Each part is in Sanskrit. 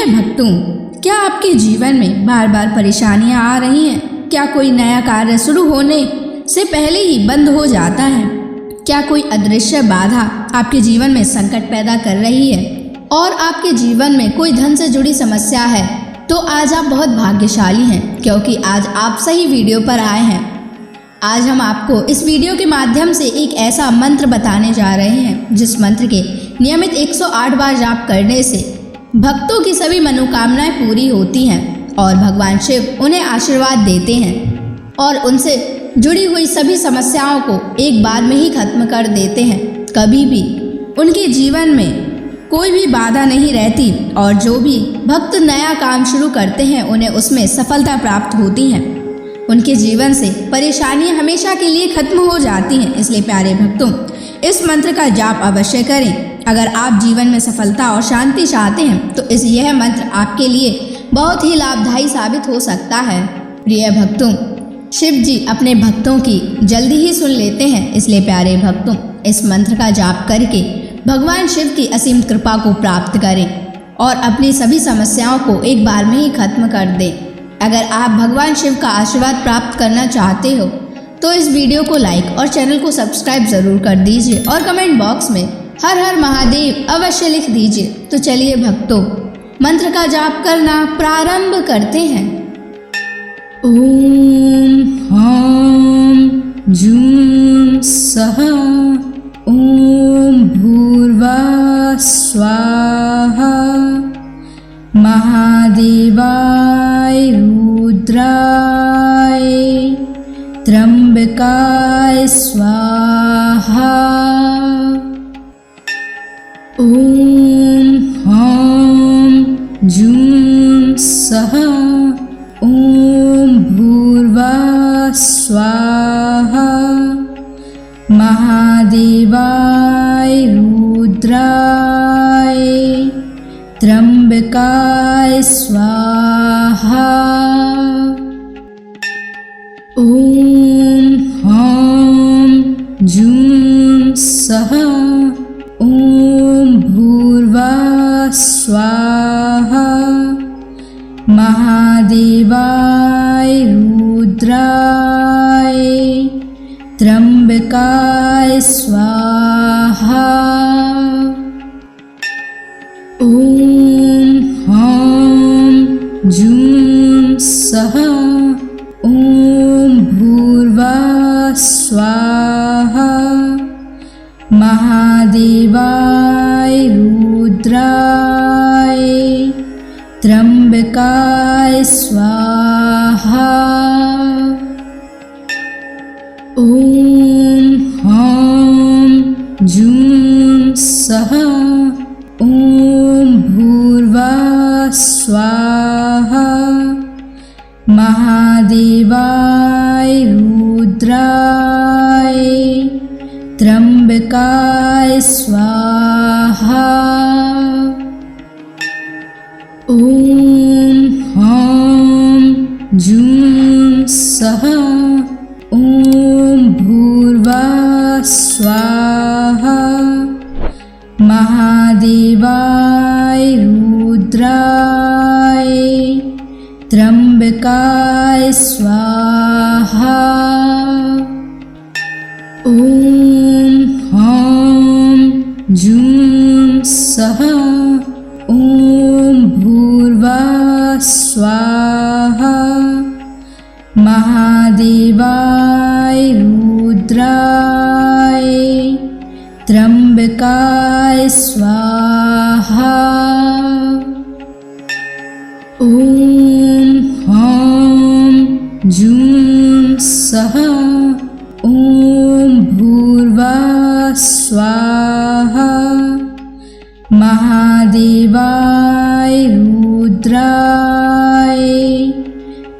प्रिय भक्तों, क्या आपके जीवन में बार बार परेशानियां आ रही हैं? क्या कोई नया कार्य शुरू होने से पहले ही बंद हो जाता है? क्या कोई अदृश्य बाधा आपके जीवन में संकट पैदा कर रही है और आपके जीवन में कोई धन से जुड़ी समस्या है? तो आज आप बहुत भाग्यशाली हैं, क्योंकि आज आप सही वीडियो पर आए हैं। आज हम आपको इस वीडियो के माध्यम से एक ऐसा मंत्र बताने जा रहे हैं जिस मंत्र के नियमित 108 बार जाप करने से भक्तों की सभी मनोकामनाएं पूरी होती हैं और भगवान शिव उन्हें आशीर्वाद देते हैं और उनसे जुड़ी हुई सभी समस्याओं को एक बार में ही खत्म कर देते हैं। कभी भी उनके जीवन में कोई भी बाधा नहीं रहती और जो भी भक्त नया काम शुरू करते हैं उन्हें उसमें सफलता प्राप्त होती है। उनके जीवन से परेशानियां हमेशा के लिए खत्म हो जाती हैं। इसलिए प्यारे भक्तों, इस मंत्र का जाप अवश्य करें। अगर आप जीवन में सफलता और शांति चाहते हैं तो यह मंत्र आपके लिए बहुत ही लाभदायी साबित हो सकता है। प्रिय भक्तों, शिव जी अपने भक्तों की जल्दी ही सुन लेते हैं। इसलिए प्यारे भक्तों, इस मंत्र का जाप करके भगवान शिव की असीम कृपा को प्राप्त करें और अपनी सभी समस्याओं को एक बार में ही खत्म कर दें। अगर आप भगवान शिव का आशीर्वाद प्राप्त करना चाहते हो तो इस वीडियो को लाइक और चैनल को सब्सक्राइब जरूर कर दीजिए और कमेंट बॉक्स में हर हर महादेव अवश्य लिख दीजिए। तो चलिए भक्तों, मंत्र का जाप करना प्रारंभ करते हैं। ओम ह्रां जूं सः ओम भूर्भुवः स्वाहा महादेवाय रुद्राय त्र्यंबकाय स्वाहा। ओम ह्रां जूं सः ओम भूर्भुवः स्वाहा महादेवाय रुद्राय त्र्यंबकाय स्वाहा। ओम ह्रां जूं सः ओम भूर्भुवः स्वाहा महादेवाय रुद्राय त्र्यंबकाय स्वाहा। ओम ह्रां जूं सः ओम भूर्भुवः स्वाहा महादेवाय रुद्राय त्र्यंबकाय स्वाहा। ओम ह्रां जूं सः ओम भूर्भुवः स्वाहा महादेवाय रुद्राय त्र्यंबकाय स्वाहा। ओम ह्रां जूं सः ओम भूर्भुवः स्वाहा महादेवाय रुद्राय त्र्यंबकाय स्वाहा। ओम ह्रां जूं सः ओम भूर्भुवः स्वाहा महादेवाय रुद्राय त्र्यंबकाय स्वाहा। ओम ह्रां जूं सः ओम भूर्भुवः स्वाहा महादेवाय रुद्राय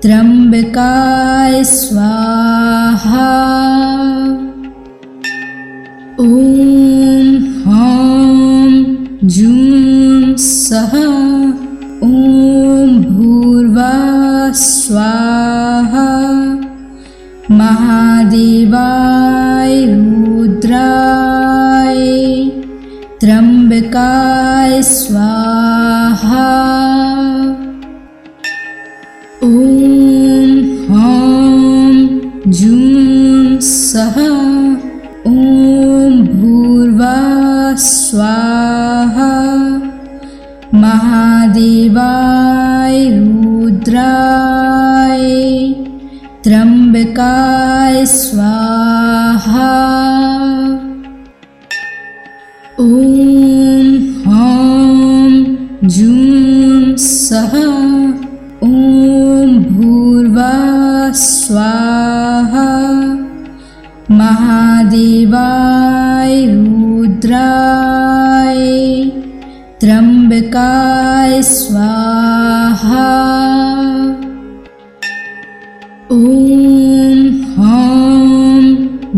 त्र्यंबकाय स्वाहा। ओम ह्रां जूं सः ओम भूर्भुवः स्वाहा महादेवाय रुद्राय त्र्यंबकाय स्वाहा। महादेवाय रुद्राय त्र्यंबकाय स्वाहा। ॐ ह्रां जूं सः ॐ भूर्भुवः स्वाहा। महादेवाय रुद्राय त्र्यंबकाय स्वाहा। ॐ ह्रां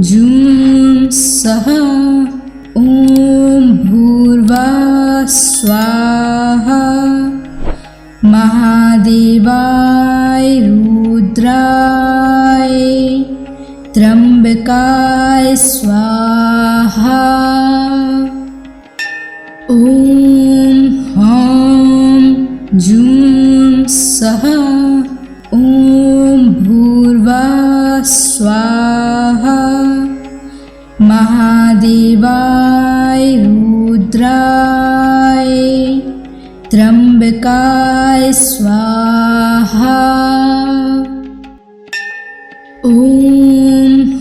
जूं सः ॐ भूर्भुवः स्वाहा। महादेवाय रुद्राय त्र्यंबकाय स्वाहा। ॐ ह्रां जूं सः ॐ भूर्भुवः स्वाहा। महादेवाय रुद्राय त्र्यंबकाय स्वाहा। ॐ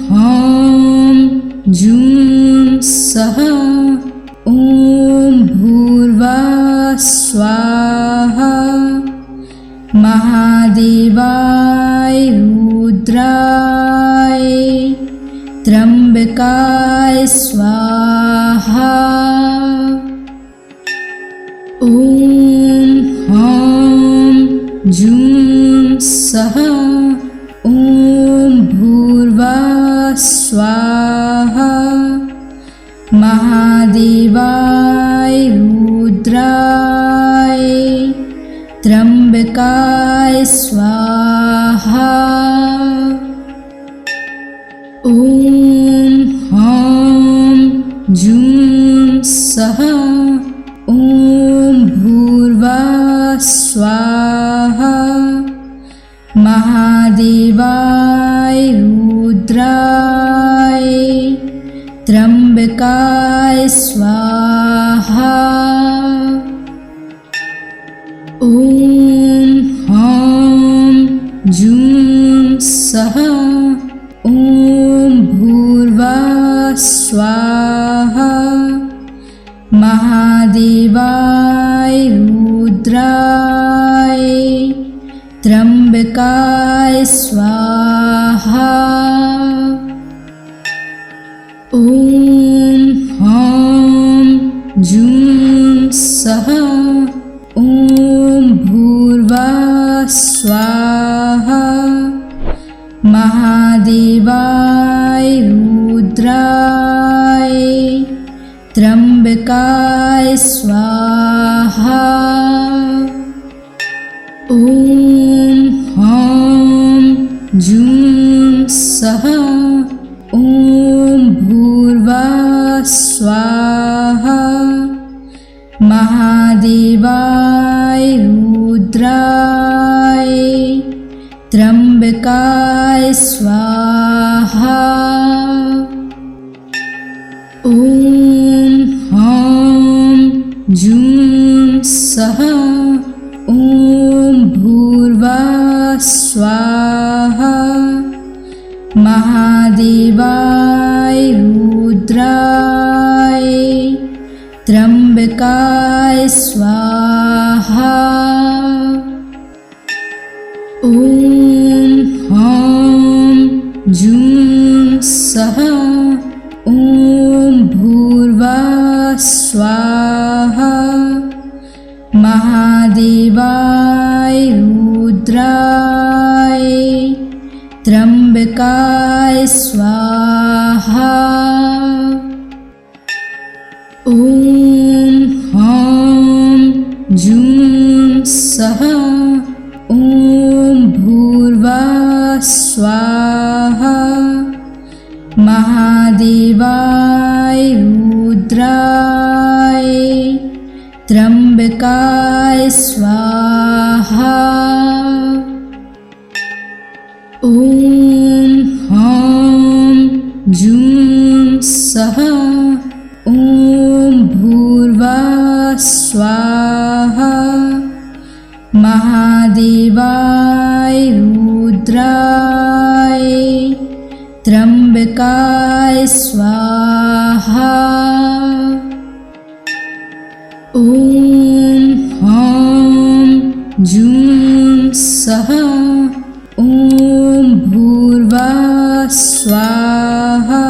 ह्रां जूं सः ॐ भूर्भुवः स्वाहा। महादेवाय रुद्राय त्र्यंबकाय स्वाहा। ॐ ह्रां जूं सः ॐ भूर्भुवः स्वाहा। महादेवाय रुद्राय त्र्यंबकाय स्वाहा। ॐ ह्रां जूं सः ॐ भूर्भुवः स्वाहा। महादेवाय रुद्राय त्र्यंबकाय स्वाहा। ॐ ह्रां जूं सः ॐ भूर्भुवः स्वाहा। महादेवाय रुद्राय त्र्यंबकाय स्वाहा। ॐ ह्रां जूं सः ॐ भूर्भुवः स्वाहा। महादेवाय रुद्राय त्र्यंबकाय स्वाहा। ॐ ह्रां जूं सः ॐ भूर्भुवः स्वाहा। महादेवाय रुद्राय त्र्यंबकाय स्वाहा। ॐ ह्रां जूं सः ॐ भूर्भुवः स्वाहा। महादेवाय रुद्राय त्र्यंबकाय स्वाहा। ॐ ह्रां जूं सः ॐ भूर्भुवः स्वाहा। महादेवाय रुद्राय त्र्यंबकाय स्वाहा। ॐ ह्रां जूं सः ॐ भूर्भुवः स्वाहा। महादेवाय रुद्राय त्र्यंबकाय स्वाहा। ॐ ह्रां जूं सः ॐ भूर्भुवः स्वाहा। महादेवाय रुद्राय त्र्यंबकाय स्वाहा। ॐ ह्रां जूं सः ॐ भूर्भुवः स्वाहा।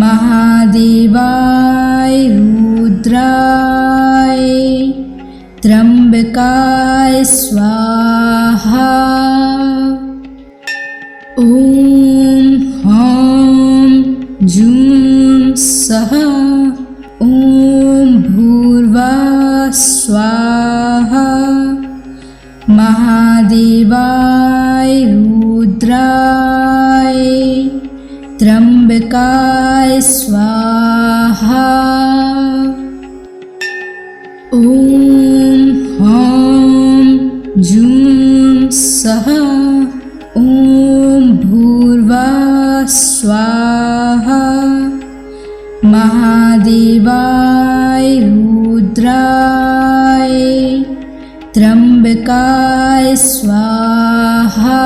महादेवाय रुद्राय त्र्यंबकाय स्वाहा। ॐ ह्रां जूं सः ॐ भूर्भुवः स्वाहा। महादेवाय रुद्राय त्र्यंबकाय स्वाहा। ॐ ह्रां जूं सः ॐ भूर्भुवः स्वाहा। महादेवाय रुद्राय त्र्यंबकाय स्वाहा।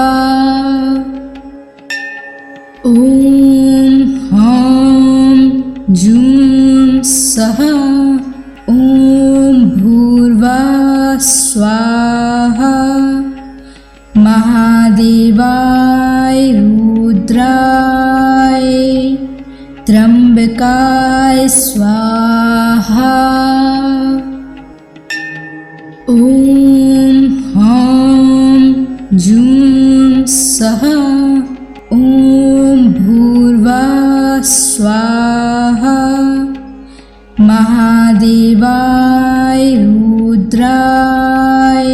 ॐ ह्रां जूं सः ॐ भूर्भुवः स्वाहा। महादेवाय रुद्राय त्र्यंबकाय स्वाहा। ॐ ह्रां जूं सः ॐ भूर्भुवः स्वाहा। महादेवाय रुद्राय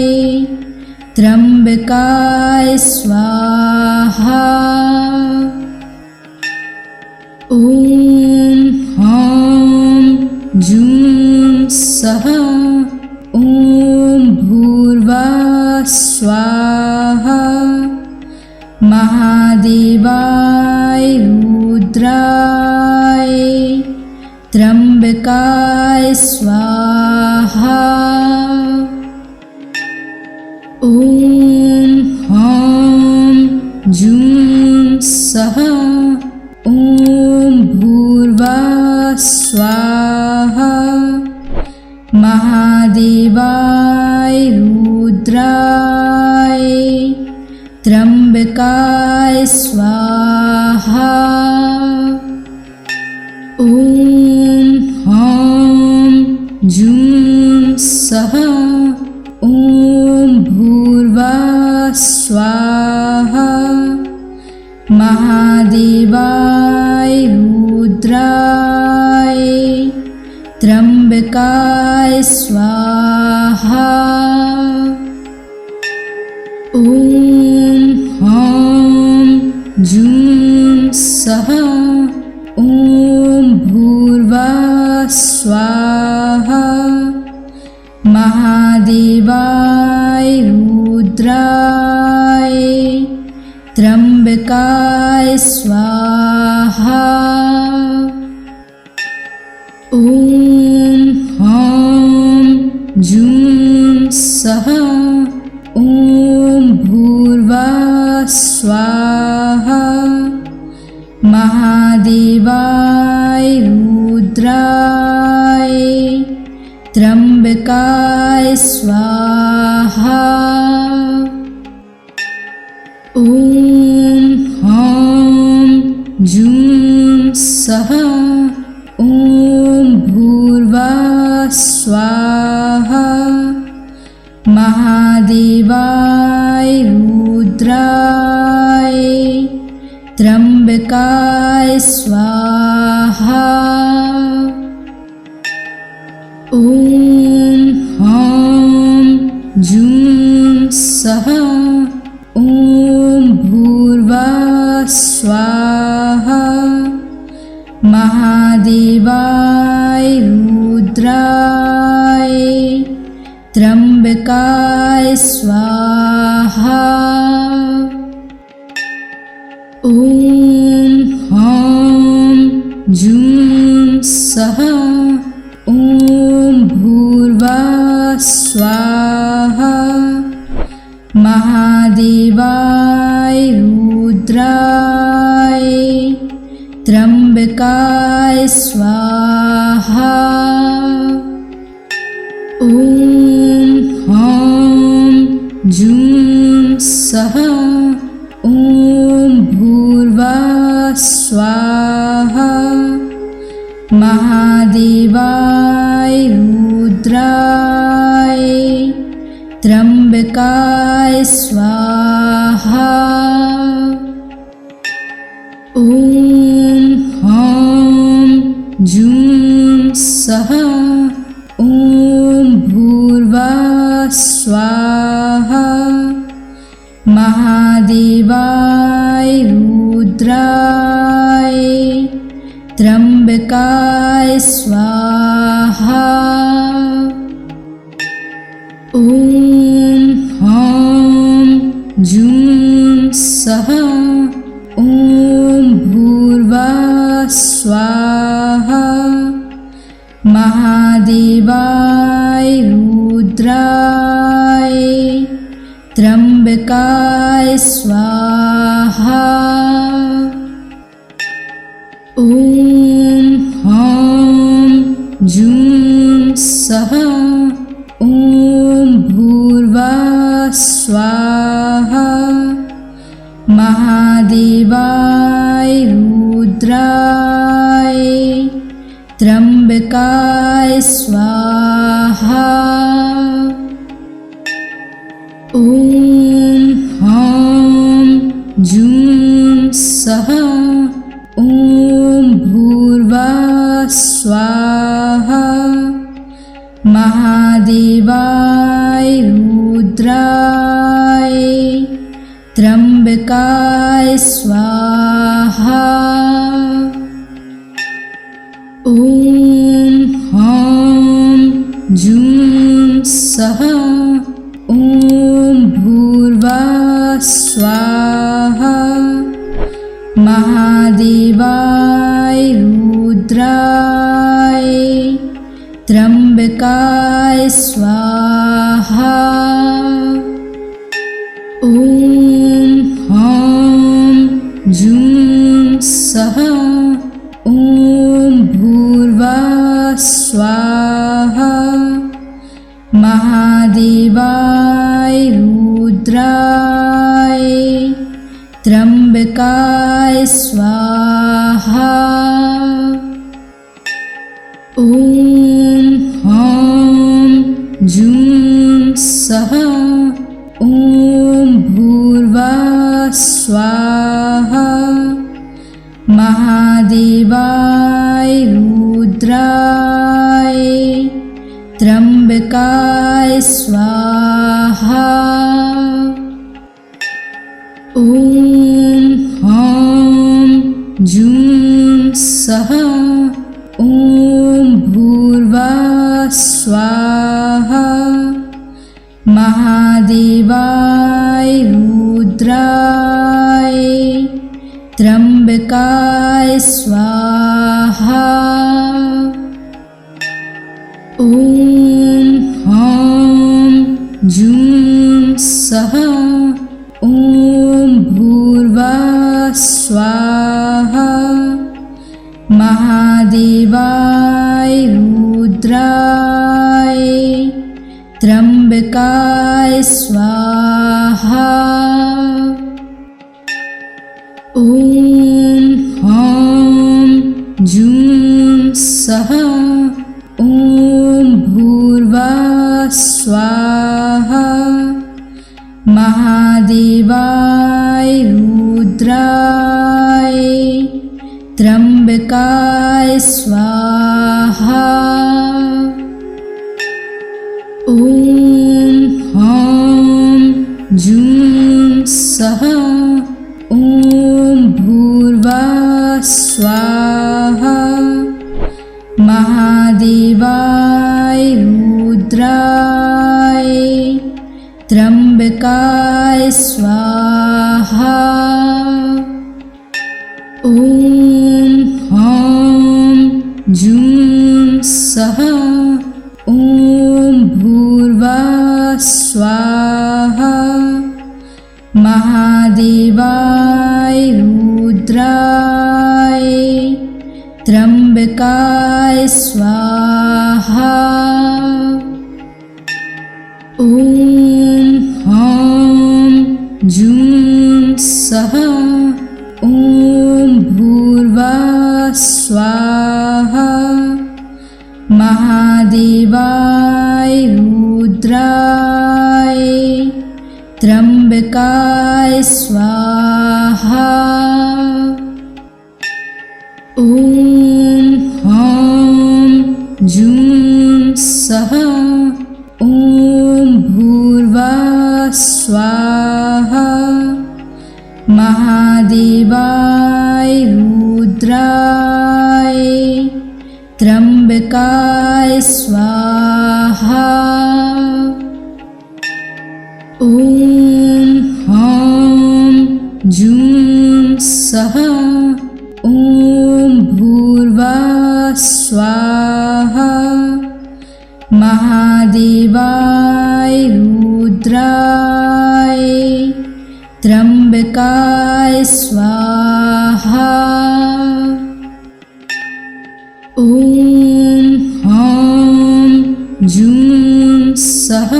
त्र्यंबकाय स्वाहा। ॐ ह्रां जूं सः ॐ भूर्भुवः स्वाहा। महादेवाय रुद्राय त्र्यंबकाय स्वाहा। ॐ ह्रां जूं सः ॐ भूर्भुवः स्वाहा। महादेवाय रुद्राय त्र्यंबकाय स्वाहा। ॐ ह्रां जूं सः ॐ भूर्भुवः स्वाहा। महादेवाय रुद्राय त्र्यंबकाय स्वाहा। ॐ ह्रां जूं सः ॐ भूर्भुवः स्वाहा। महादेवाय रुद्राय त्र्यंबकाय स्वाहा। ॐ ह्रां जूं सः ॐ भूर्भुवः स्वाहा। महादेवाय रुद्राय त्र्यंबकाय स्वाहा। ॐ ह्रां जूं सः ॐ भूर्भुवः स्वाहा। महादेवाय रुद्राय त्र्यंबकाय स्वाहा। ॐ ह्रां जूं सः ॐ भूर्भुवः स्वाहा। महादेवाय रुद्राय त्र्यंबकाय स्वाहा। ॐ ह्रां जूं सः ॐ भूर्भुवः स्वाहा। महादेवाय रुद्राय त्र्यंबकाय स्वाहा। ॐ ह्रां जूं सः ॐ भूर्भुवः स्वाहा। महादेवाय रुद्राय त्र्यंबकाय स्वाहा। ॐ ह्रां जूं सः ॐ भूर्भुवः स्वाहा। महादेवाय रुद्राय त्र्यंबकाय स्वाहा। ॐ ह्रां जूं सः ॐ भूर्भुवः स्वाहा। महादेवाय रुद्राय त्र्यंबकाय स्वाहा। ॐ ह्रां जूं सः ॐ भूर्भुवः स्वाहा। महादेवाय रुद्राय त्र्यंबकाय स्वाहा। ॐ ह्रां जूं सः ॐ भूर्भुवः स्वाहा। महादेवाय रुद्राय त्र्यंबकाय स्वाहा। ॐ ह्रां जूं सः ॐ भूर्भुवः स्वाहा। महादेवाय रुद्राय त्र्यंबकाय स्वाहा। ॐ ह्रां जूं सः ॐ भूर्भुवः स्वाहा। महादेवाय रुद्राय त्र्यंबकाय स्वाहा। ॐ ह्रां जूं सः ॐ भूर्भुवः स्वाहा। महादेवाय रुद्राय त्र्यंबकाय स्वाहा। ॐ ह्रां जूं सः ॐ भूर्भुवः स्वाहा। महादेवाय रुद्राय त्र्यंबकाय स्वाहा। ॐ ह्रां जूं सः ॐ भूर्भुवः स्वाहा। महादेवाय रुद्राय त्र्यंबकाय स्वाहा। ॐ ह्रां जूं सः ॐ भूर्भुवः स्वाहा। महादेवाय रुद्राय त्र्यंबकाय स्वाहा। ॐ ह्रां जूं सः ॐ भूर्भुवः स्वाहा। महादेवाय रुद्राय त्र्यंबकाय स्वाहा। ॐ ह्रां जूं सः ॐ भूर्भुवः स्वाहा। त्र्यंबकाय स्वाहा। ओम ह्रां जूं सः ओम भूर्भुवः स्वाहा। महादेवाय रुद्राय त्र्यंबकाय स्वाहा। ओम ह्रां जूं सः ओम भूर्भुवः स्वाहा। महादेवाय रुद्राय त्र्यंबकाय स्वाहा। ओम ह्रां जूं सः ओम भूर्भुवः स्वाहा। महादेवाय रुद्राय त्र्यंबकाय स्वाहा। ओम ह्रां जूं सः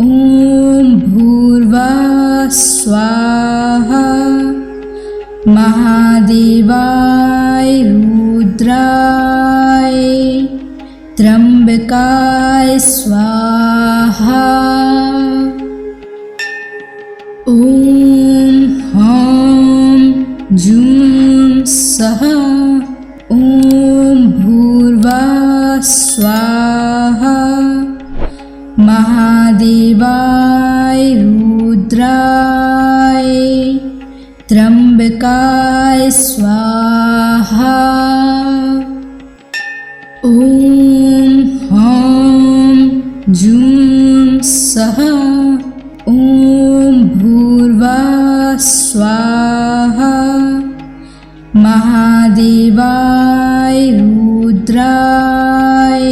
ओम भूर्भुवः स्वाहा। महादेवाय रुद्राय त्र्यंबकाय स्वाहा। ओम ह्रां जूं सः ओम भूर्भुवः स्वाहा। महादेवाय रुद्राय त्र्यंबकाय स्वाहा। ओम ह्रां जूं सः ओम भूर्भुवः स्वाहा। महादेवाय रुद्राय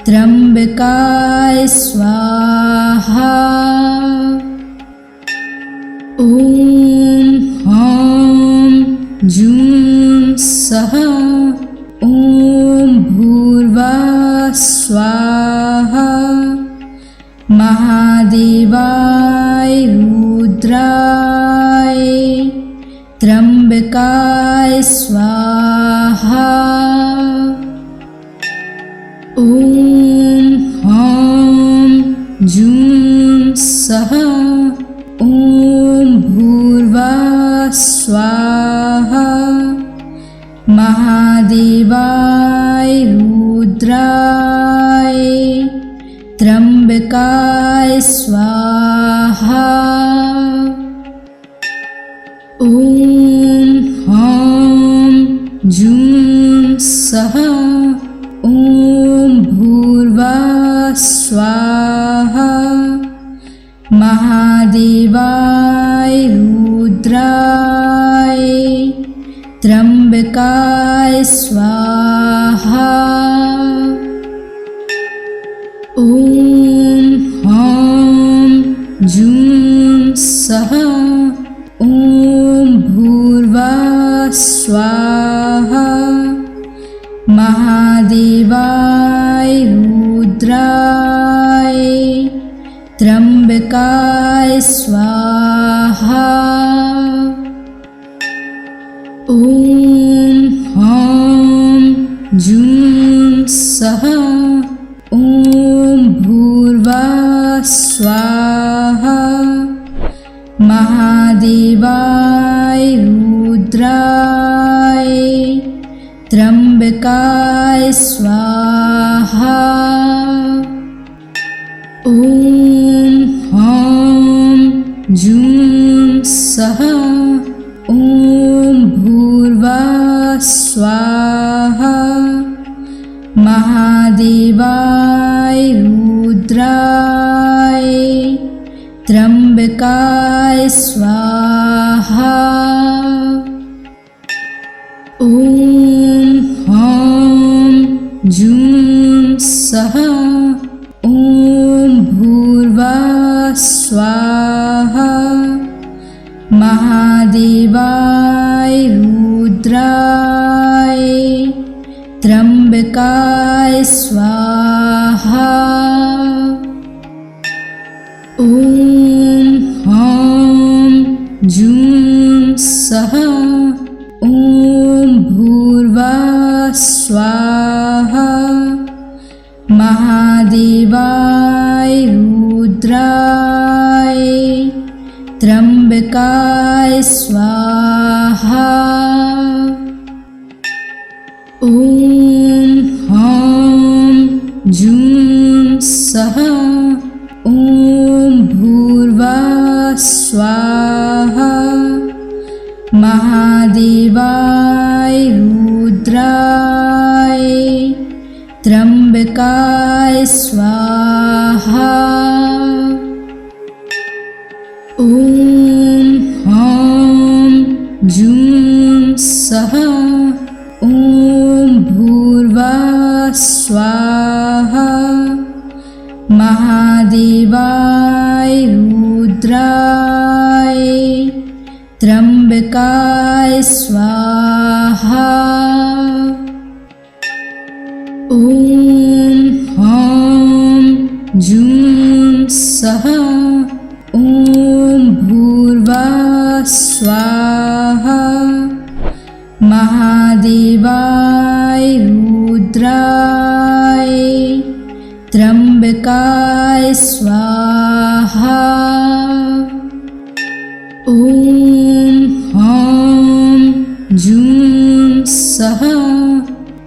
त्र्यंबकाय स्वाहा। ओम ह्रां जूं सः ओम भूर्भुवः स्वाहा। महादेवाय रुद्राय त्र्यंबकाय स्वाहा। ओम ह्रां जूं सः ओम भूर्भुवः स्वाहा। महादेवाय रुद्राय त्र्यंबकाय स्वाहा। ओम ह्रां जूं सः ओम भूर्भुवः स्वाहा। महादेवाय रुद्राय त्र्यंबकाय स्वाहा। ओम ह्रां जूं सः ओम भूर्भुवः स्वाहा। महादेवाय रुद्राय त्र्यंबकाय स्वाहा। ओम ह्रां जूं सः ओम भूर्भुवः स्वाहा। महादेवाय रुद्राय त्र्यंबकाय स्वाहा। ओम ह्रां जूं सः ओम भूर्भुवः स्वाहा। महादेवाय रुद्राय त्र्यंबकाय स्वाहा। ओम ह्रां जूं सः ओम भूर्भुवः स्वाहा। महादेवाय रुद्राय त्र्यंबकाय स्वाहा। ओम ह्रां जूं सः ओम भूर्भुवः स्वाहा। महादेवाय रुद्राय त्र्यंबकाय स्वाहा। ओम ह्रां जूं सः ओम भूर्भुवः स्वाहा। महादेवाय रुद्राय त्र्यंबकाय स्वाहा। ओम ह्रां जूं सः ओम भूर्भुवः स्वाहा। महादेवाय रुद्राय त्र्यंबकाय स्वाहा। ओम ह्रां जूं सः ओम भूर्भुवः स्वाहा। महादेवाय रुद्राय त्र्यंबकाय स्वाहा। ओम ह्रां जूं सः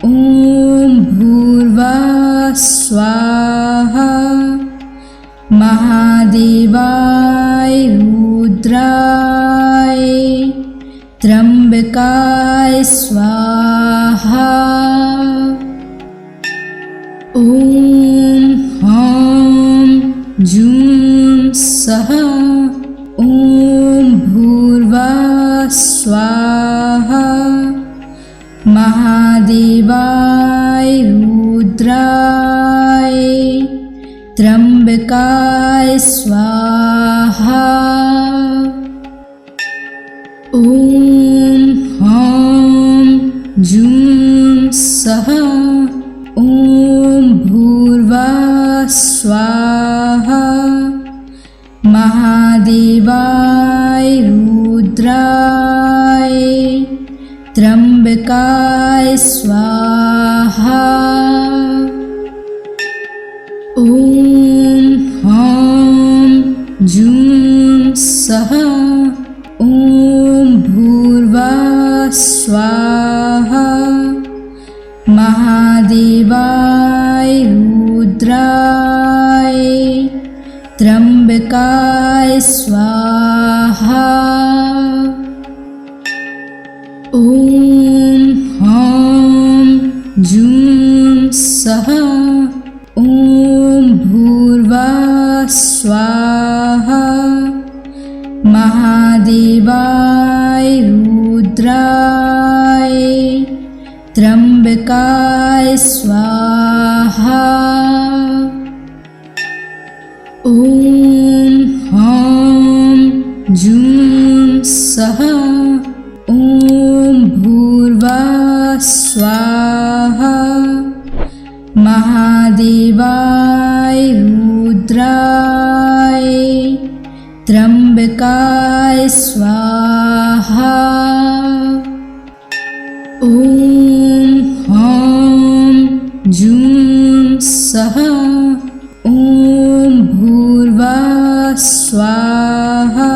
ओम भूर्भुवः स्वाहा। महादेवाय रुद्राय त्र्यंबकाय स्वाहा। ओम ह्रां जूं सः ओम भूर्भुवः स्वाहा। महादेवाय रुद्राय त्र्यंबकाय स्वाहा। ओम ह्रां जूं सः ओम भूर्भुवः स्वाहा। महादेवाय रुद्राय त्र्यंबकाय स्वाहा। ओम ह्रां जूं सः ओम भूर्भुवः स्वाहा। महादेवाय रुद्राय त्र्यंबकाय स्वाहा। ओम ह्रां जूं सः ओम भूर्भुवः स्वाहा। महादेवाय रुद्राय त्र्यंबकाय स्वाहा। ओम ह्रां जूं सः ओम भूर्भुवः स्वाहा। महादेवाय रुद्राय त्र्यंबकाय स्वाहा। ओम ह्रां जूं सः ओम भूर्भुवः स्वाहा।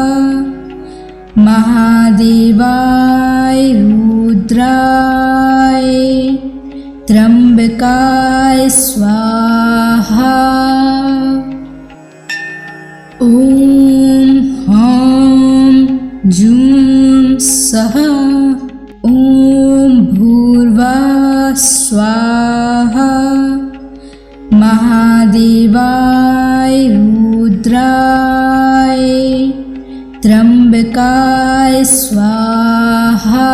महादेवाय रुद्राय त्र्यंबकाय स्वाहा। ओम ह्रां जूं सः ओम भूर्भुवः स्वाहा। महादेवाय रुद्राय त्र्यंबकाय स्वाहा।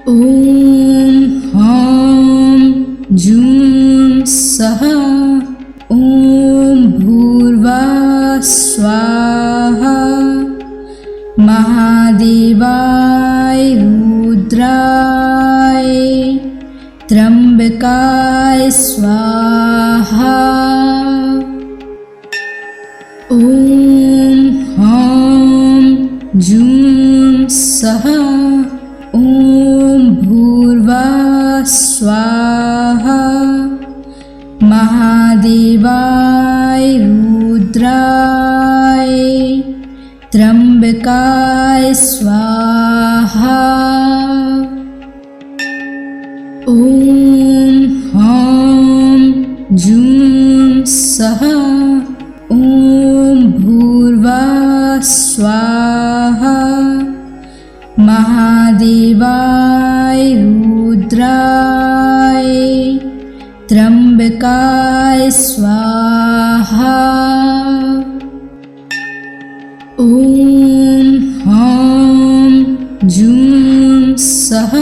ओम ह्रां जूं सः ओम भूर्भुवः स्वाहा। महादेवाय रुद्राय त्र्यंबकाय स्वाहा। ॐ ह्रां जूं सः ॐ भूर्भुवः स्वाहा। महादेवाय रुद्राय त्र्यंबकाय स्वाहा। ॐ ह्रां जूं सः ॐ भूर्भुवः स्वाहा। महादेवाय रुद्राय त्र्यंबकाय स्वाहा। ॐ ह्रां जूं सः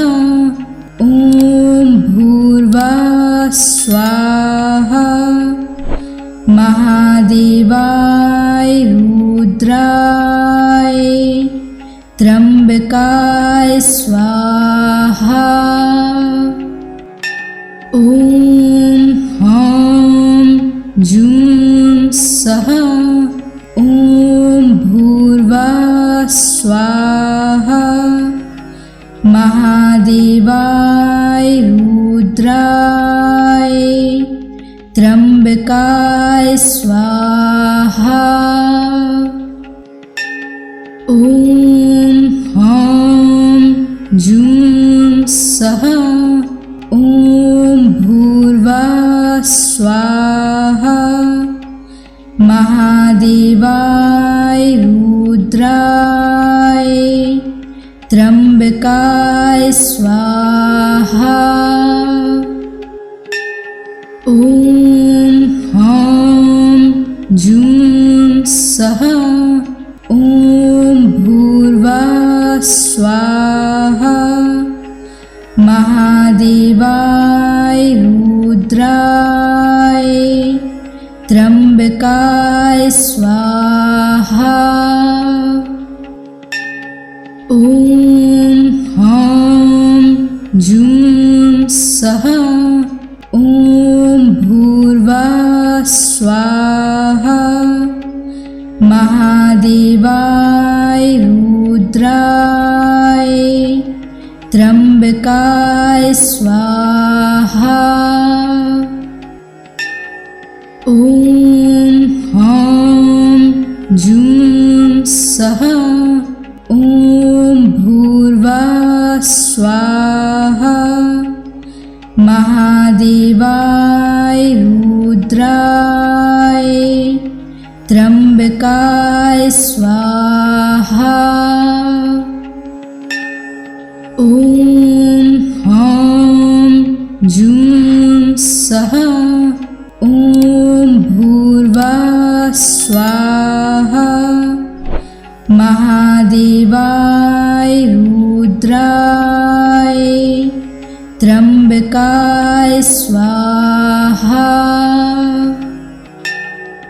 ॐ भूर्भुवः स्वाहा। महादेवाय रुद्राय त्र्यंबकाय स्वाहा। ॐ ह्रां जूं सः ॐ भूर्भुवः स्वाहा। महादेवाय रुद्राय त्र्यंबकाय स्वाहा। ॐ ह्रां जूं सः ॐ भूर्भुवः स्वाहा। महादेवाय रुद्राय त्र्यंबकाय स्वाहा। ॐ ह्रां जूं सः ॐ भूर्भुवः स्वाहा। महादेवाय रुद्राय त्र्यंबकाय स्वाहा। ॐ ह्रां जूं सः ॐ भूर्भुवः स्वाहा। महादेवाय रुद्राय त्र्यंबकाय स्वाहा। ॐ ह्रां जूं सः ॐ भूर्भुवः स्वाहा। महादेवाय रुद्राय त्र्यंबकाय स्वाहा। ॐ ह्रां जूं सः ॐ भूर्भुवः स्वाहा। महादेवाय रुद्राय त्र्यंबकाय स्वाहा।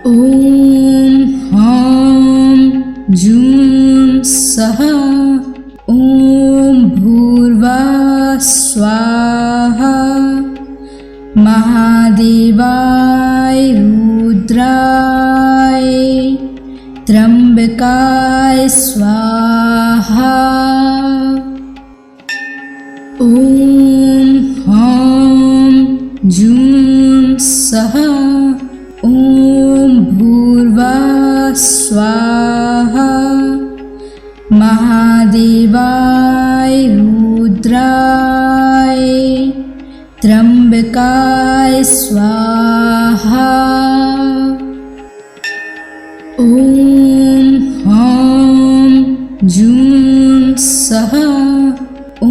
ॐ ह्रां जूं सः ॐ भूर्भुवः स्वाहा। महादेवाय रुद्राय त्र्यंबकाय स्वाहा। ॐ ह्रां जूं सः ॐ भूर्भुवः स्वाहा। महादेवाय रुद्राय त्र्यंबकाय स्वाहा। ॐ ह्रां जूं सः ॐ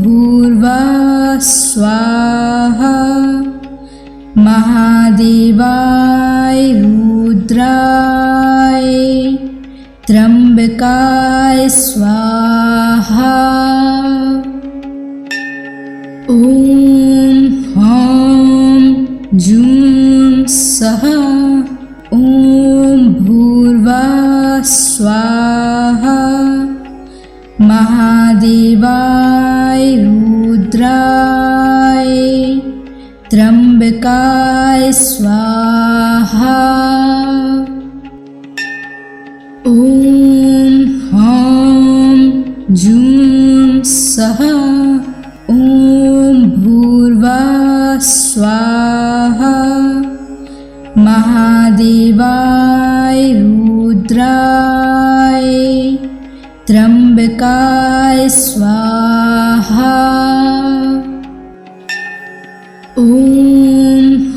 भूर्भुवः स्वाहा। महादेवाय रुद्राय त्र्यंबकाय स्वाहा। ॐ ह्रां जूं सः ॐ भूर्भुवः स्वाहा। महादेवाय रुद्राय त्र्यंबकाय स्वाहा। ॐ ह्रां जूं सः ॐ भूर्भुवः स्वाहा। महादेवाय रुद्राय त्र्यंबकाय स्वाहा। ॐ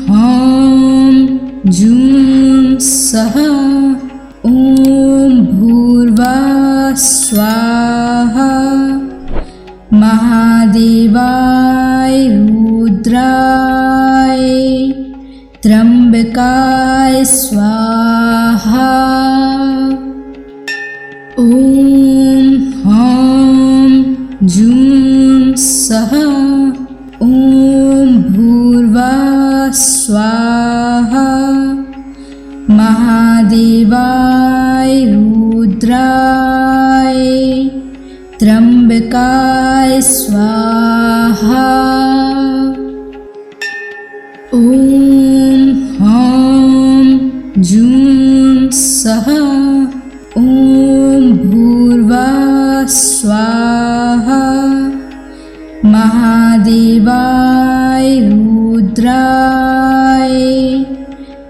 ह्रां जूं सः ॐ भूर्भुवः स्वाहा। महादेवाय रुद्राय त्र्यंबकाय स्वाहा। ॐ ह्रां जूं सः ॐ भूर्भुवः स्वाहा। महादेवाय रुद्राय त्र्यंबकाय स्वाहा। ॐ ह्रां जूं सः ॐ भूर्भुवः स्वाहा। महादेवाय रुद्राय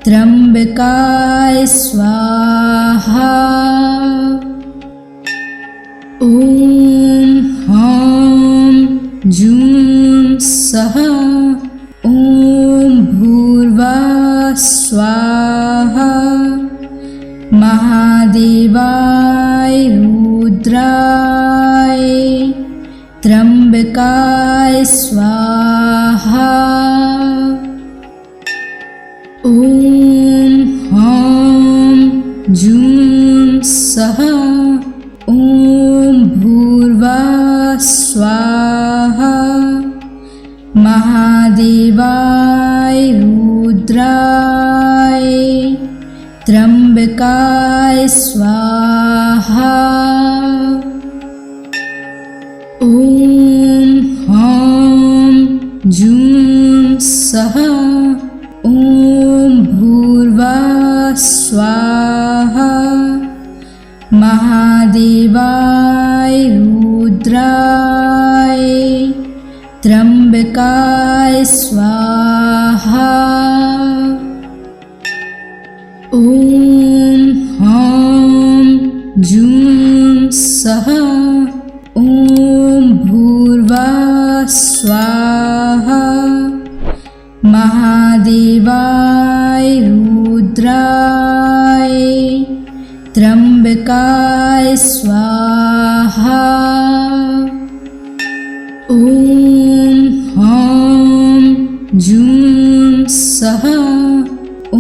त्र्यंबकाय स्वाहा। ॐ ह्रां जूं सः ॐ भूर्भुवः स्वाहा। महादेवाय रुद्राय त्र्यंबकाय स्वाहा। ॐ ह्रां जूं सः ॐ भूर्भुवः स्वाहा। महादेवाय रुद्राय त्र्यंबकाय स्वाहा। ॐ ह्रां जूं सः ॐ भूर्भुवः स्वाहा। महादेवाय रुद्राय त्र्यंबकाय स्वाहा। ॐ ह्रां जूं सः ॐ भूर्भुवः स्वाहा। महादेवाय रुद्राय त्र्यंबकाय स्वाहा। ॐ ह्रां जूं सः ॐ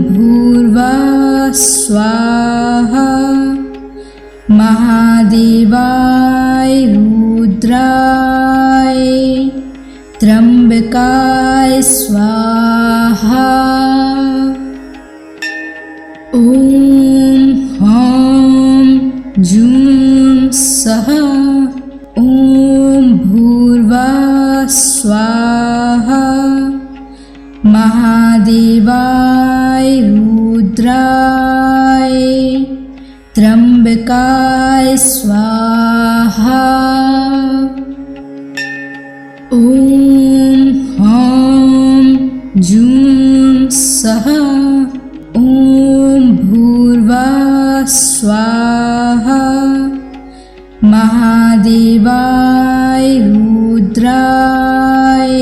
भूर्भुवः स्वाहा। महादेवाय रुद्राय त्र्यंबकाय स्वाहा। ॐ ह्रां जूं सः ॐ भूर्भुवः स्वाहा। महादेवाय रुद्राय त्र्यंबकाय स्वाहा। ॐ ह्रां जूं सः ॐ भूर्भुवः स्वाहा। महादेवाय रुद्राय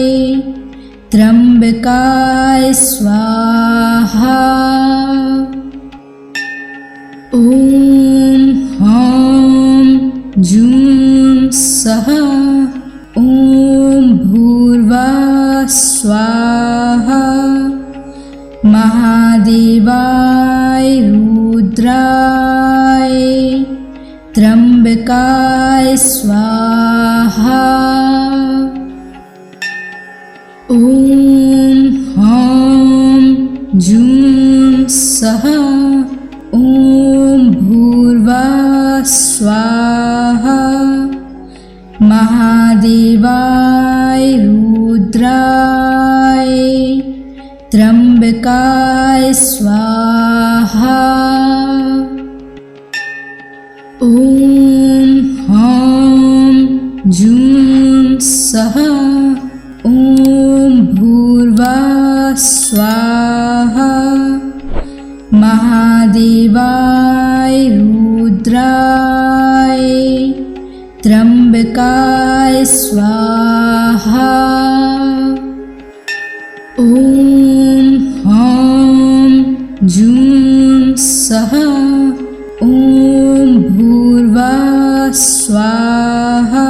त्र्यंबकाय स्वाहा। ॐ ह्रां जूं सः ॐ भूर्भुवः स्वाहा। महादेवाय रुद्राय त्र्यंबकाय स्वाहा। ॐ ह्रां जूं सः ॐ भूर्भुवः स्वाहा। महादेवाय रुद्राय त्र्यंबकाय स्वाहा। ॐ ह्रां जूं सः ॐ भूर्भुवः स्वाहा। महादेवाय रुद्राय त्र्यंबकाय स्वाहा। ॐ ह्रां जूं सः ॐ भूर्भुवः स्वाहा।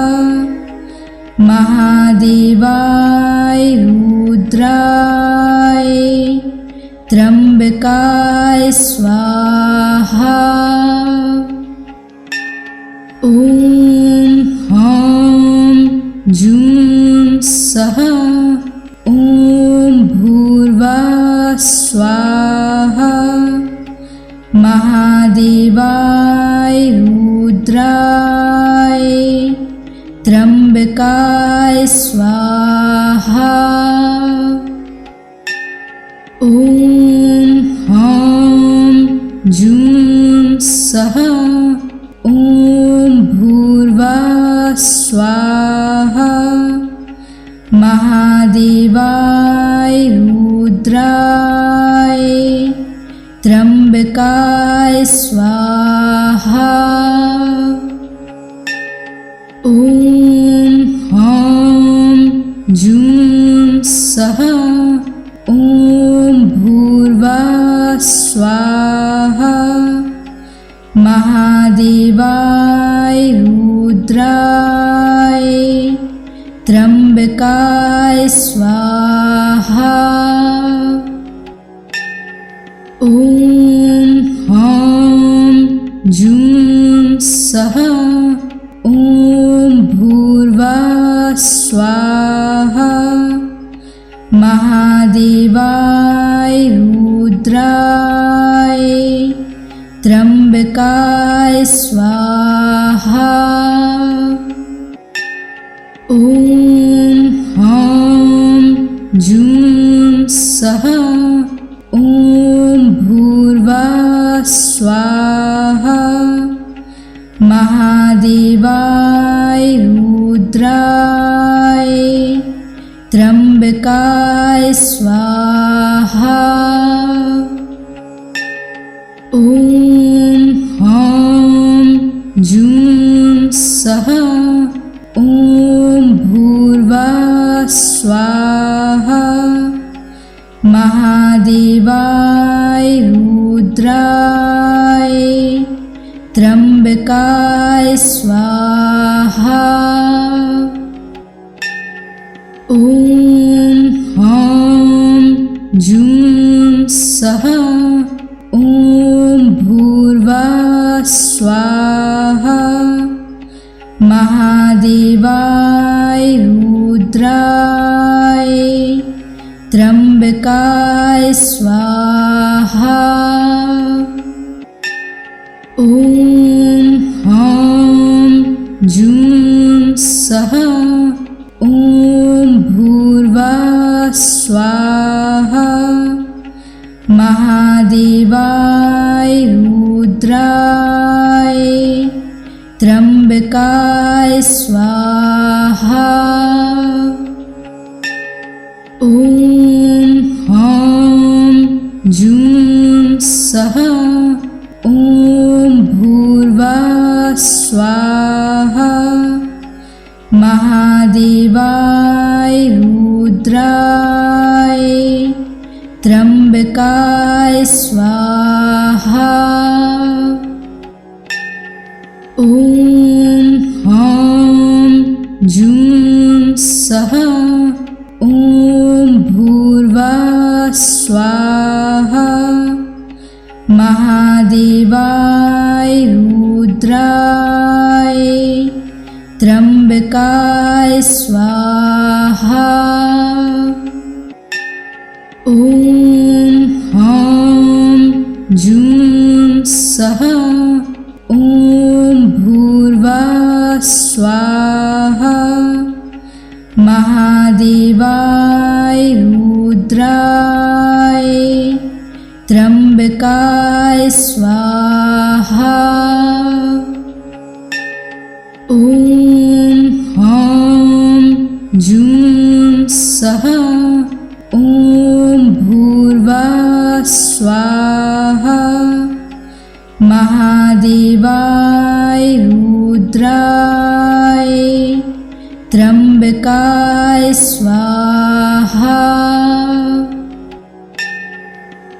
महादेवाय रुद्राय त्र्यंबकाय स्वाहा। ॐ ह्रां जूं सः ॐ भूर्भुवः स्वाहा। महादेवाय रुद्राय त्र्यंबकाय स्वाहा। ॐ ह्रां जूं सः ॐ भूर्भुवः स्वाहा। महादेवाय रुद्राय त्र्यंबकाय स्वाहा। ॐ ह्रां जूं सः ॐ भूर्भुवः स्वाहा। महादेवाय रुद्राय त्र्यंबकाय स्वाहा। ॐ ह्रां जूं सः ॐ भूर्भुवः स्वाहा। महादेवाय रुद्राय त्र्यंबकाय स्वाहा। ॐ ह्रां जूं सः ॐ भूर्भुवः स्वाहा। महादेवाय रुद्राय त्र्यंबकाय स्वाहा। ॐ ह्रां जूं सः ॐ भूर्भुवः स्वाहा। महादेवाय रुद्राय त्र्यंबकाय स्वाहा। ॐ ह्रां जूं सः ॐ भूर्भुवः स्वाहा। महादेवाय रुद्राय त्र्यंबकाय स्वाहा। ॐ ह्रां जूं सः ॐ भूर्भुवः स्वाहा। महादेवाय रुद्राय त्र्यंबकाय स्वाहा। ॐ ह्रां जूं सः ॐ भूर्भुवः स्वाहा। महादेवाय रुद्राय त्र्यंबकाय स्वाहा। ॐ ह्रां जूं सः ॐ भूर्भुवः स्वाहा। महादेवाय रुद्राय त्र्यंबकाय स्वाहा। ॐ ह्रां जूं सः ॐ भूर्भुवः स्वाहा। महादेवाय रुद्राय त्र्यंबकाय स्वाहा। ओम ह्रां जूं सः ओम भूर्भुवः स्वाहा। महादेवाय रुद्राय त्र्यंबकाय स्वाहा।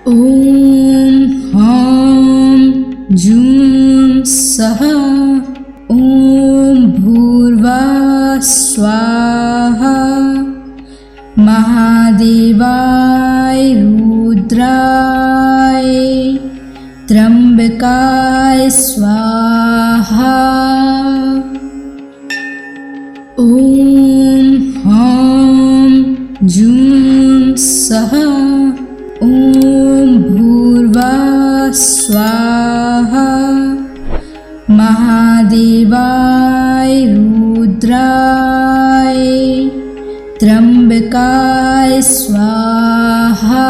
ओम ह्रां जूं सः ओम भूर्भुवः स्वाहा। महादेवाय रुद्राय त्र्यंबकाय स्वाहा। ओम ह्रां जूं सः ओम भूर्भुवः स्वाहा। महादेवाय रुद्राय त्र्यंबकाय स्वाहा।